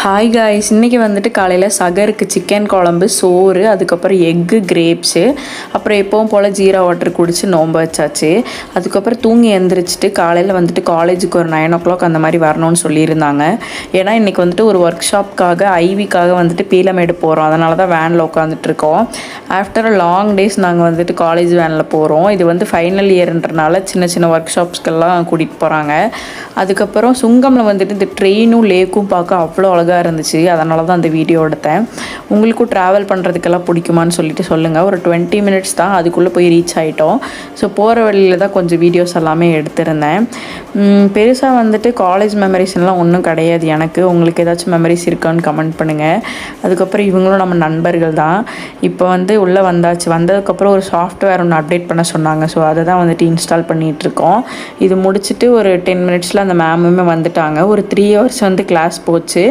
Hi guys, இன்றைக்கி வந்துட்டு காலையில் சகருக்கு சிக்கன் குழம்பு, சோறு, அதுக்கப்புறம் எக்கு, கிரேப்ஸு, அப்புறம் எப்பவும் போல் ஜீரா வாட்டர் குடித்து நோன்பு வச்சாச்சு. அதுக்கப்புறம் தூங்கி எழுந்திரிச்சிட்டு காலையில் வந்துட்டு காலேஜுக்கு ஒரு 9 o'clock அந்த மாதிரி வரணும்னு சொல்லியிருந்தாங்க. ஏன்னா இன்றைக்கி வந்துட்டு ஒரு ஒர்க் ஷாப்காக ஐவிக்காக வந்துட்டு பீலமேடு போகிறோம். அதனால தான் வேனில் உட்காந்துட்ருக்கோம். ஆஃப்டர் லாங் டேஸ் நாங்கள் வந்துட்டு காலேஜ் வேனில் போகிறோம். இது வந்து ஃபைனல் இயர்ன்றனால சின்ன சின்ன ஒர்க் ஷாப்ஸ்க்கெல்லாம் கூட்டிகிட்டு போகிறாங்க. அதுக்கப்புறம் சுங்கமில் வந்துட்டு இந்த ட்ரெயினும் லேக்கும் பார்க்க அவ்வளோ அழகாக இருந்துச்சு. அதனால தான் அந்த வீடியோ எடுத்தேன். உங்களுக்கும் ட்ராவல் பண்ணுறதுக்கெல்லாம் பிடிக்குமான்னு சொல்லிட்டு சொல்லுங்கள். ஒரு 20 minutes தான், அதுக்குள்ளே போய் ரீச் ஆகிட்டோம். ஸோ போகிற வழியில் தான் கொஞ்சம் வீடியோஸ் எல்லாமே எடுத்திருந்தேன். பெருசாக வந்துட்டு காலேஜ் மெமரிஸ்லாம் ஒன்றும் கிடையாது எனக்கு. உங்களுக்கு ஏதாச்சும் மெமரிஸ் இருக்கான்னு கமெண்ட் பண்ணுங்கள். அதுக்கப்புறம் இவங்களும் நம்ம நண்பர்கள் தான். இப்போ வந்து உள்ளே வந்தாச்சு. வந்ததுக்கப்புறம் ஒரு சாஃப்ட்வேர் ஒன்று அப்டேட் பண்ண சொன்னாங்க. ஸோ அதை தான் வந்துட்டு இன்ஸ்டால் பண்ணிகிட்ருக்கோம். இது முடிச்சுட்டு ஒரு 10 minutesல அந்த மேமுமே வந்துட்டாங்க. ஒரு 3 hours வந்து கிளாஸ் போச்சு.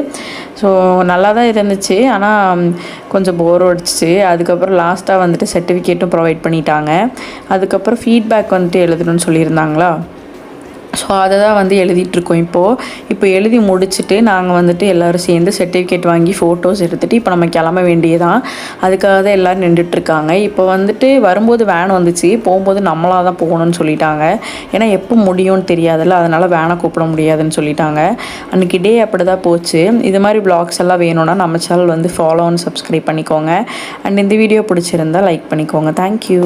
ஸோ நல்லா தான் இருந்துச்சு. ஆனால் கொஞ்சம் போர் அடிச்சிச்சு. அதுக்கப்புறம் லாஸ்ட்டாக வந்துட்டு சர்டிஃபிகேட்டும் ப்ரொவைட் பண்ணிட்டாங்க. அதுக்கப்புறம் ஃபீட்பேக் வந்துட்டு எழுதணும்னு சொல்லியிருந்தாங்களா. ஸோ அதை தான் வந்து எழுதிட்டுருக்கோம். இப்போ எழுதி முடிச்சுட்டு நாங்கள் வந்துட்டு எல்லோரும் சேர்ந்து சர்டிஃபிகேட் வாங்கி ஃபோட்டோஸ் எடுத்துகிட்டு இப்போ நம்ம கிளம்ப வேண்டியதான். அதுக்காக தான் எல்லோரும் நின்றுட்டுருக்காங்க. இப்போ வந்துட்டு வரும்போது வேன் வந்துச்சு, போகும்போது நம்மளாக தான் போகணும்னு சொல்லிட்டாங்க. ஏன்னா எப்போ முடியும்னு தெரியாதுல்ல, அதனால் வேனை கூப்பிட முடியாதுன்னு சொல்லிட்டாங்க. அன்றைக்கி டே அப்படி தான் போச்சு. இது மாதிரி வ்ளாக்ஸ் எல்லாம் வேணும்னா நம்ம சேனல் வந்து ஃபாலோ அண்ட் சப்ஸ்கிரைப் பண்ணிக்கோங்க. அண்ட் இந்த வீடியோ பிடிச்சிருந்தால் லைக் பண்ணிக்கோங்க. தேங்க்யூ.